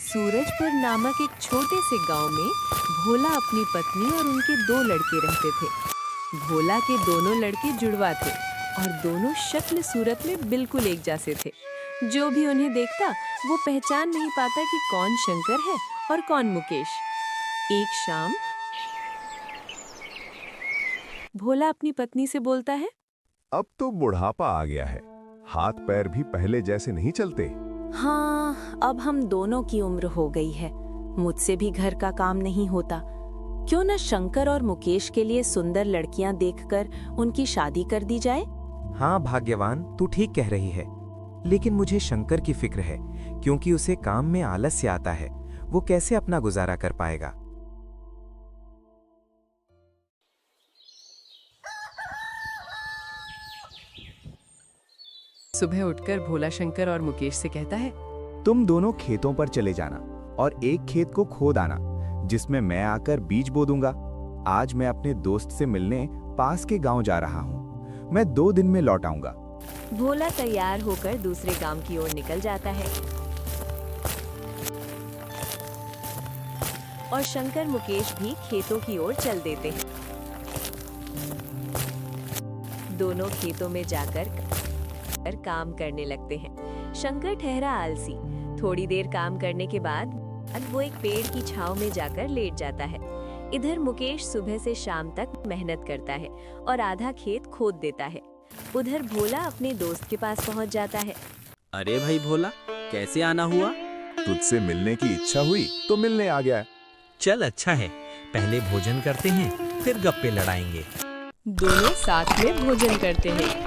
सूरजपुर नामक एक छोटे से गांव में भोला अपनी पत्नी और उनके 2 लड़के रहते थे। भोला के दोनों लड़के जुड़वा थे और दोनों शक्ल सूरत में बिल्कुल एक जैसे थे। जो भी उन्हें देखता वो पहचान नहीं पाता कि कौन शंकर है और कौन मुकेश। एक शाम भोला अपनी पत्नी से बोलता है, अब तो बुढ़ापा आ गया है, हाथ पैर भी पहले जैसे नहीं चलते। हाँ, अब हम दोनों की उम्र हो गई है, मुझसे भी घर का काम नहीं होता। क्यों न शंकर और मुकेश के लिए सुंदर लड़कियां देखकर उनकी शादी कर दी जाए। हाँ भाग्यवान, तू ठीक कह रही है, लेकिन मुझे शंकर की फिक्र है, क्योंकि उसे काम में आलस्य आता है। वो कैसे अपना गुजारा कर पाएगा। सुबह उठकर भोला शंकर और मुकेश से कहता है, तुम दोनों खेतों पर चले जाना और एक खेत को खोद आना, जिसमें मैं आकर बीज बो दूंगा। आज मैं अपने दोस्त से मिलने पास के गांव जा रहा हूं। मैं 2 दिन में लौट आऊंगा। भोला तैयार होकर दूसरे गांव की ओर निकल जाता है और शंकर मुकेश भी खेतों की ओर चल देते हैं। दोनों खेतों में जाकर काम करने लगते हैं। शंकर ठहरा आलसी। थोड़ी देर काम करने के बाद वो एक पेड़ की छांव में जाकर लेट जाता है। इधर मुकेश सुबह से शाम तक मेहनत करता है और आधा खेत खोद देता है। उधर भोला अपने दोस्त के पास पहुंच जाता है। अरे भाई भोला, कैसे आना हुआ? तुझसे मिलने की इच्छा हुई तो मिलने आ गया। चल अच्छा है, पहले भोजन करते हैं, फिर गप्पे लड़ाएंगे। दोनों साथ में भोजन करते हैं।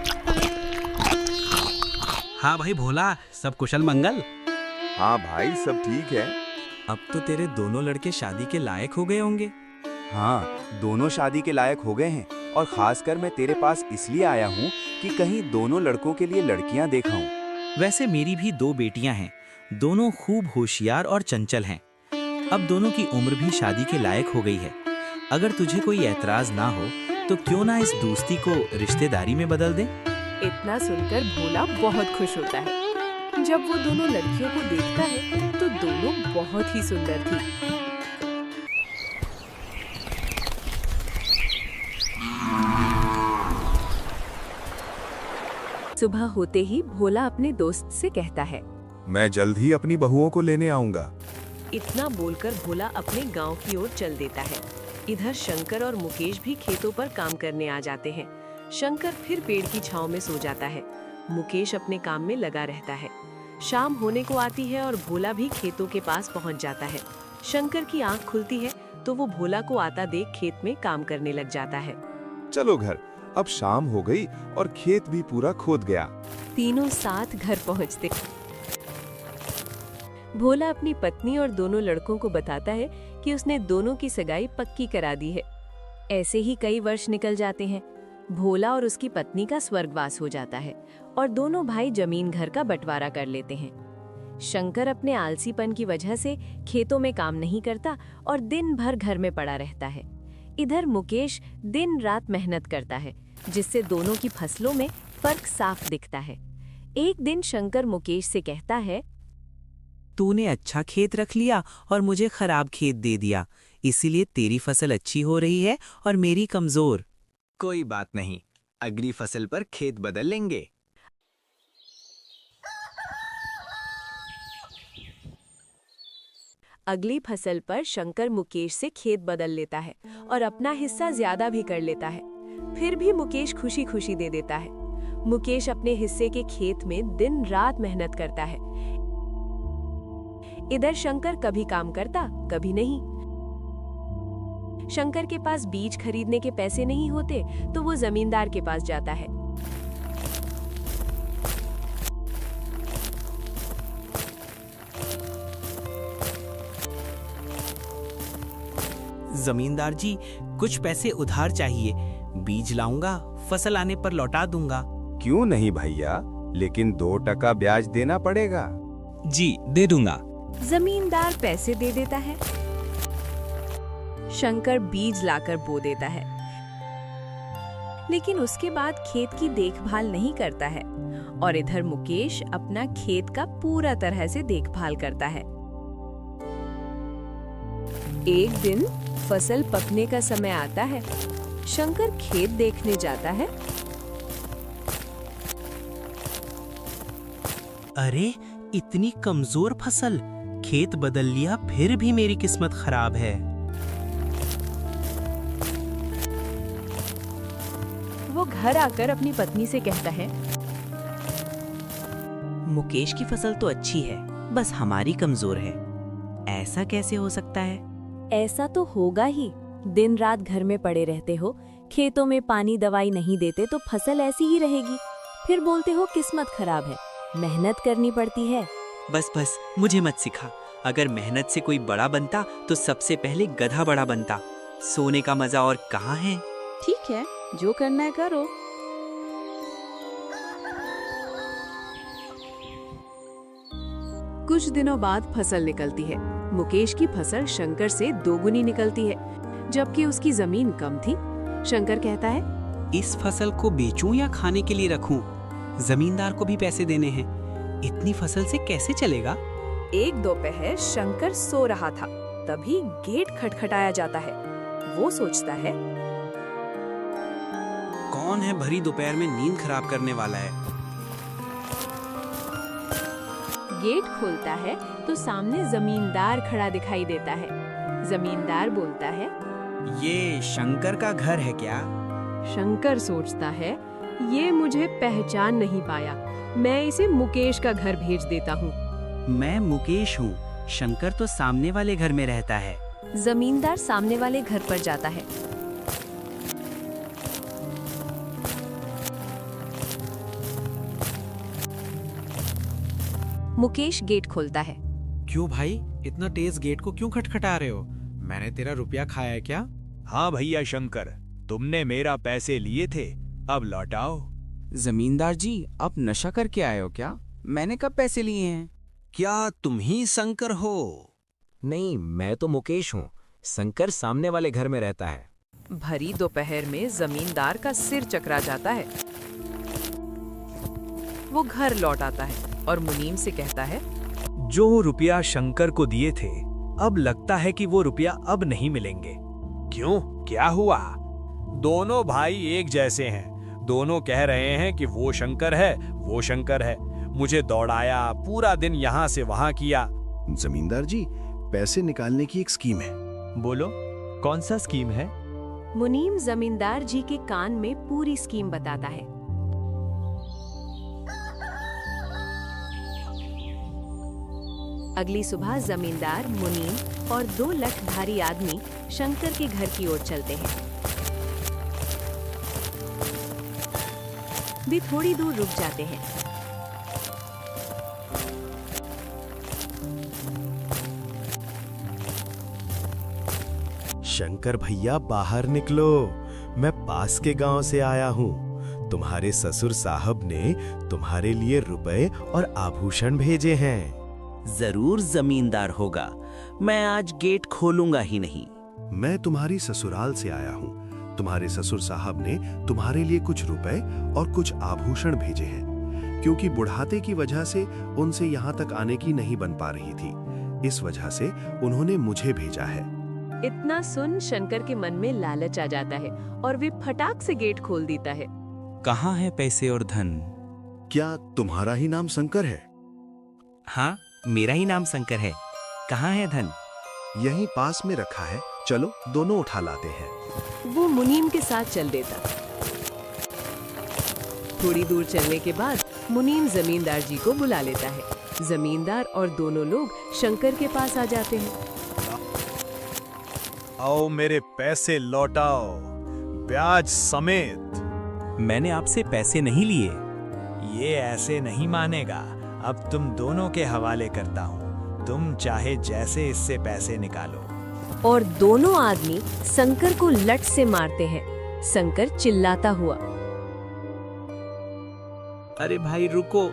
हाँ भाई भोला, सब कुशल मंगल? हाँ भाई, सब ठीक है। अब तो तेरे दोनों लड़के शादी के लायक हो गए होंगे। हाँ, दोनों शादी के लायक हो गए हैं और खासकर मैं तेरे पास इसलिए आया हूँ कि कहीं दोनों लड़कों के लिए लड़कियाँ देखाऊं। वैसे मेरी भी 2 बेटियां हैं, दोनों खूब होशियार और चंचल हैं। अब दोनों की उम्र भी शादी के लायक हो गई है। अगर तुझे कोई ऐतराज ना हो तो क्यों ना इस दोस्ती को रिश्तेदारी में बदल दें? इतना सुनकर भोला बहुत खुश होता है। जब वो दोनों लड़कियों को देखता है तो दोनों बहुत ही सुंदर थी। सुबह होते ही भोला अपने दोस्त से कहता है, मैं जल्द ही अपनी बहुओं को लेने आऊंगा। इतना बोलकर भोला अपने गांव की ओर चल देता है। इधर शंकर और मुकेश भी खेतों पर काम करने आ जाते हैं। शंकर फिर पेड़ की छांव में सो जाता है। मुकेश अपने काम में लगा रहता है। शाम होने को आती है और भोला भी खेतों के पास पहुंच जाता है। शंकर की आंख खुलती है तो वो भोला को आता देख खेत में काम करने लग जाता है। चलो घर, अब शाम हो गई और खेत भी पूरा खोद गया। तीनों साथ घर पहुंचते। भोला अपनी पत्नी और दोनों लड़कों को बताता है कि उसने दोनों की सगाई पक्की करा दी है। ऐसे ही कई वर्ष निकल जाते हैं। भोला और उसकी पत्नी का स्वर्गवास हो जाता है और दोनों भाई जमीन घर का बंटवारा कर लेते हैं। शंकर अपने आलसीपन की वजह से खेतों में काम नहीं करता और दिन भर घर में पड़ा रहता है। इधर मुकेश दिन रात मेहनत करता है, जिससे दोनों की फसलों में फर्क साफ दिखता है। एक दिन शंकर मुकेश से कहता है, तूने अच्छा खेत रख लिया और मुझे खराब खेत दे दिया, इसीलिए तेरी फसल अच्छी हो रही है और मेरी कमजोर। कोई बात नहीं, अगली फसल पर खेत बदल लेंगे। अगली फसल पर शंकर मुकेश से खेत बदल लेता है और अपना हिस्सा ज्यादा भी कर लेता है। फिर भी मुकेश खुशी खुशी दे देता है। मुकेश अपने हिस्से के खेत में दिन रात मेहनत करता है। इधर शंकर कभी काम करता, कभी नहीं। शंकर के पास बीज खरीदने के पैसे नहीं होते तो वो जमींदार के पास जाता है। जमींदार जी, कुछ पैसे उधार चाहिए, बीज लाऊंगा, फसल आने पर लौटा दूंगा। क्यों नहीं भैया, लेकिन 2% ब्याज देना पड़ेगा। जी, दे दूंगा। जमींदार पैसे दे देता है। शंकर बीज लाकर बो देता है, लेकिन उसके बाद खेत की देखभाल नहीं करता है और इधर मुकेश अपना खेत का पूरा तरह से देखभाल करता है। एक दिन फसल पकने का समय आता है। शंकर खेत देखने जाता है। अरे इतनी कमजोर फसल, खेत बदल लिया फिर भी मेरी किस्मत खराब है। वो घर आकर अपनी पत्नी से कहता है, मुकेश की फसल तो अच्छी है, बस हमारी कमजोर है। ऐसा कैसे हो सकता है? ऐसा तो होगा ही। दिन रात घर में पड़े रहते हो, खेतों में पानी दवाई नहीं देते तो फसल ऐसी ही रहेगी। फिर बोलते हो किस्मत खराब है। मेहनत करनी पड़ती है। बस मुझे मत सिखा। अगर मेहनत से कोई बड़ा बनता तो सबसे पहले गधा बड़ा बनता। सोने का मजा और कहाँ है? ठीक है, जो करना है करो। कुछ दिनों बाद फसल निकलती है। मुकेश की फसल शंकर से दोगुनी निकलती है, जबकि उसकी जमीन कम थी। शंकर कहता है, इस फसल को बेचूं या खाने के लिए रखूं? जमींदार को भी पैसे देने हैं। इतनी फसल से कैसे चलेगा? एक दोपहर शंकर सो रहा था, तभी गेट खटखटाया जाता है। वो सोचता है, कौन है भरी दोपहर में नींद खराब करने वाला है? गेट खोलता है तो सामने जमींदार खड़ा दिखाई देता है। जमींदार बोलता है, ये शंकर का घर है क्या? शंकर सोचता है, ये मुझे पहचान नहीं पाया, मैं इसे मुकेश का घर भेज देता हूँ। मैं मुकेश हूँ, शंकर तो सामने वाले घर में रहता है। जमींदार सामने वाले घर पर जाता है। मुकेश गेट खोलता है। क्यों भाई, इतना तेज गेट को क्यों खटखटा रहे हो? मैंने तेरा रुपया खाया है क्या? हाँ भैया शंकर, तुमने मेरा पैसे लिए थे, अब लौटाओ। जमींदार जी, आप नशा करके आए हो क्या? मैंने कब पैसे लिए हैं? क्या तुम ही शंकर हो? नहीं, मैं तो मुकेश हूँ। शंकर सामने वाले घर में रहता है। भरी दोपहर में जमींदार का सिर चकरा जाता है। वो घर लौट आता है और मुनीम से कहता है, जो रुपया शंकर को दिए थे, अब लगता है कि वो रुपया अब नहीं मिलेंगे। क्यों, क्या हुआ? दोनों भाई एक जैसे हैं। दोनों कह रहे हैं कि वो शंकर है, वो शंकर है। मुझे दौड़ाया, पूरा दिन यहाँ से वहाँ किया। जमींदार जी, पैसे निकालने की एक स्कीम है। बोलो, कौन सा स्कीम है? मुनीम जमींदार जी के कान में पूरी स्कीम बताता है। अगली सुबह जमींदार, मुनीम और 2 लठधारी आदमी शंकर के घर की ओर चलते हैं। वे थोड़ी दूर रुक जाते हैं। शंकर भैया, बाहर निकलो। मैं पास के गांव से आया हूँ। तुम्हारे ससुर साहब ने तुम्हारे लिए रुपए और आभूषण भेजे हैं। जरूर जमींदार होगा। मैं आज गेट खोलूंगा ही नहीं। मैं तुम्हारी ससुराल से आया हूँ। तुम्हारे ससुर साहब ने तुम्हारे लिए कुछ रुपए और कुछ आभूषण भेजे हैं, क्योंकि बुढ़ाते की वजह से उनसे यहाँ तक आने की नहीं बन पा रही थी। इस वजह से उन्होंने मुझे भेजा है। इतना सुन शंकर के मन में लालच आ जाता है और वे फटाक से गेट खोल देता है। कहाँ है पैसे और धन? क्या तुम्हारा ही नाम शंकर है? हाँ, मेरा ही नाम शंकर है। कहाँ है धन? यहीं पास में रखा है, चलो दोनों उठा लाते हैं। वो मुनीम के साथ चल देता। थोड़ी दूर चलने के बाद मुनीम जमींदार जी को बुला लेता है। जमींदार और दोनों लोग शंकर के पास आ जाते हैं। आओ, मेरे पैसे लौटाओ, ब्याज समेत। मैंने आपसे पैसे नहीं लिए। ये ऐसे नहीं मानेगा। अब तुम दोनों के हवाले करता हूँ। तुम चाहे जैसे इससे पैसे निकालो। और दोनों आदमी शंकर को लठ से मारते हैं। शंकर चिल्लाता हुआ, अरे भाई रुको,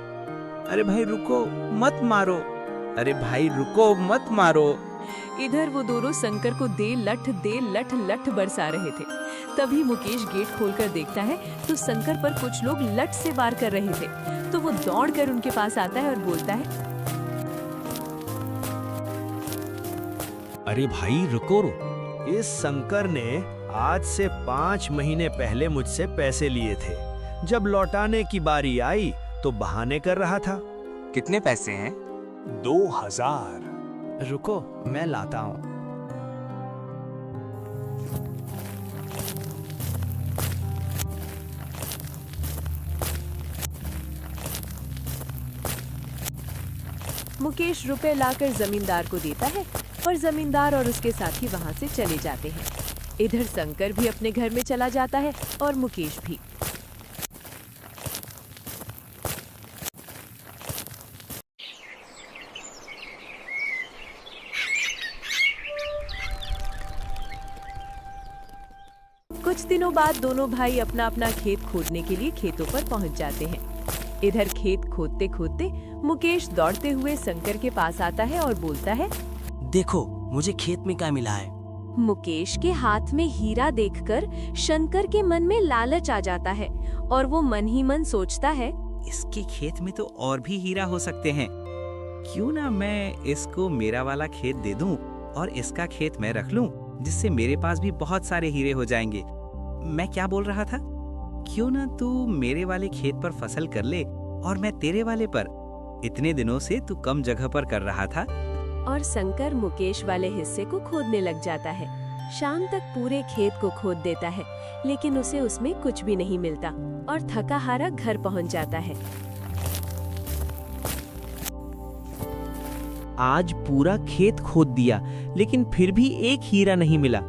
अरे भाई रुको, मत मारो, अरे भाई रुको, मत मारो। इधर वो दोनों शंकर को दे लठ लठ बरसा रहे थे। तभी मुकेश गेट खोलकर देखता है तो शंकर पर कुछ लोग लठ से वार कर रहे थे। तो वो दौड़कर उनके पास आता है और बोलता है, अरे भाई रुको। इस शंकर ने आज से 5 महीने पहले मुझसे पैसे लिए थे। जब लौटाने की बारी आई तो बहाने कर रहा था। कितने पैसे हैं? 2000। रुको, मैं लाता हूँ। मुकेश रुपए लाकर जमींदार को देता है और जमींदार और उसके साथी वहां से चले जाते हैं। इधर शंकर भी अपने घर में चला जाता है और मुकेश भी। कुछ दिनों बाद दोनों भाई अपना अपना खेत खोदने के लिए खेतों पर पहुंच जाते हैं। इधर खेत खोदते खोदते मुकेश दौड़ते हुए शंकर के पास आता है और बोलता है, देखो मुझे खेत में क्या मिला है। मुकेश के हाथ में हीरा देखकर शंकर के मन में लालच आ जाता है और वो मन ही मन सोचता है, इसके खेत में तो और भी हीरा हो सकते हैं। क्यों ना मैं इसको मेरा वाला खेत दे दूं और इसका खेत मैं रख लूं, जिससे मेरे पास भी बहुत सारे हीरे हो जाएंगे। मैं क्या बोल रहा था? क्यों ना तू मेरे वाले खेत पर फसल कर ले और मैं तेरे वाले पर। इतने दिनों से तू कम जगह पर कर रहा था। और शंकर मुकेश वाले हिस्से को खोदने लग जाता है। शाम तक पूरे खेत को खोद देता है, लेकिन उसे उसमें कुछ भी नहीं मिलता और थका हारा घर पहुंच जाता है। आज पूरा खेत खोद दिया, लेकिन फिर भी एक हीरा नहीं मिला।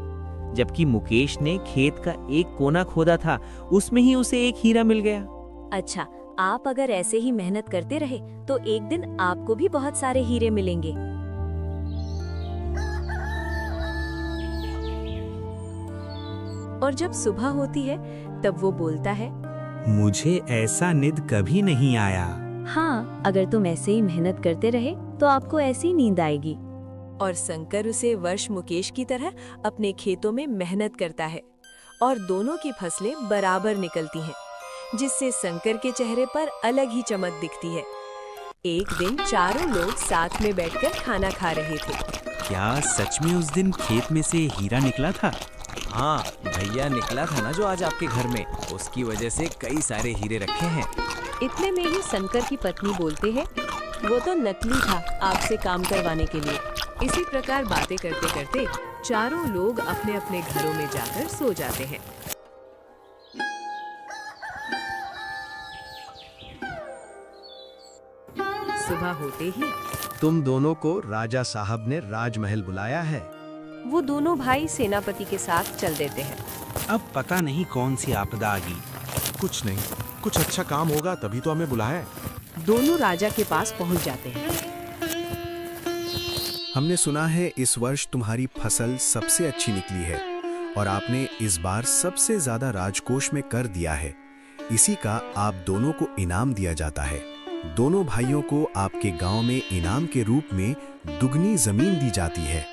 जबकि मुकेश ने खेत का एक कोना खोदा था, उसमें ही उसे एक हीरा मिल गया। अच्छा, आप अगर ऐसे ही मेहनत करते रहे तो एक दिन आपको भी बहुत सारे हीरे मिलेंगे। और जब सुबह होती है तब वो बोलता है, मुझे ऐसा निद कभी नहीं आया। हाँ, अगर तुम ऐसे ही मेहनत करते रहे तो आपको ऐसी नींद आएगी। और शंकर उसे वर्ष मुकेश की तरह अपने खेतों में मेहनत करता है और दोनों की फसलें बराबर निकलती हैं, जिससे शंकर के चेहरे पर अलग ही चमक दिखती है। एक दिन चारों लोग साथ में बैठकर खाना खा रहे थे। क्या सच में उस दिन खेत में से हीरा निकला था? हाँ भैया, निकला था ना जो आज आपके घर में, उसकी वजह से कई सारे हीरे रखे हैं। इतने में ही शंकर की पत्नी बोलते हैं, वो तो नकली था आपसे काम करवाने के लिए। इसी प्रकार बातें करते करते चारों लोग अपने अपने घरों में जाकर सो जाते हैं। सुबह होते ही तुम दोनों को राजा साहब ने राजमहल बुलाया है। वो दोनों भाई सेनापति के साथ चल देते हैं। अब पता नहीं कौन सी आपदा आ गई। कुछ नहीं, कुछ अच्छा काम होगा तभी तो हमें बुलाया है। दोनों राजा के पास पहुंच जाते हैं। हमने सुना है इस वर्ष तुम्हारी फसल सबसे अच्छी निकली है और आपने इस बार सबसे ज्यादा राजकोष में कर दिया है। इसी का आप दोनों को इनाम दिया जाता है। दोनों भाइयों को आपके गांव में इनाम के रूप में दुगनी जमीन दी जाती है।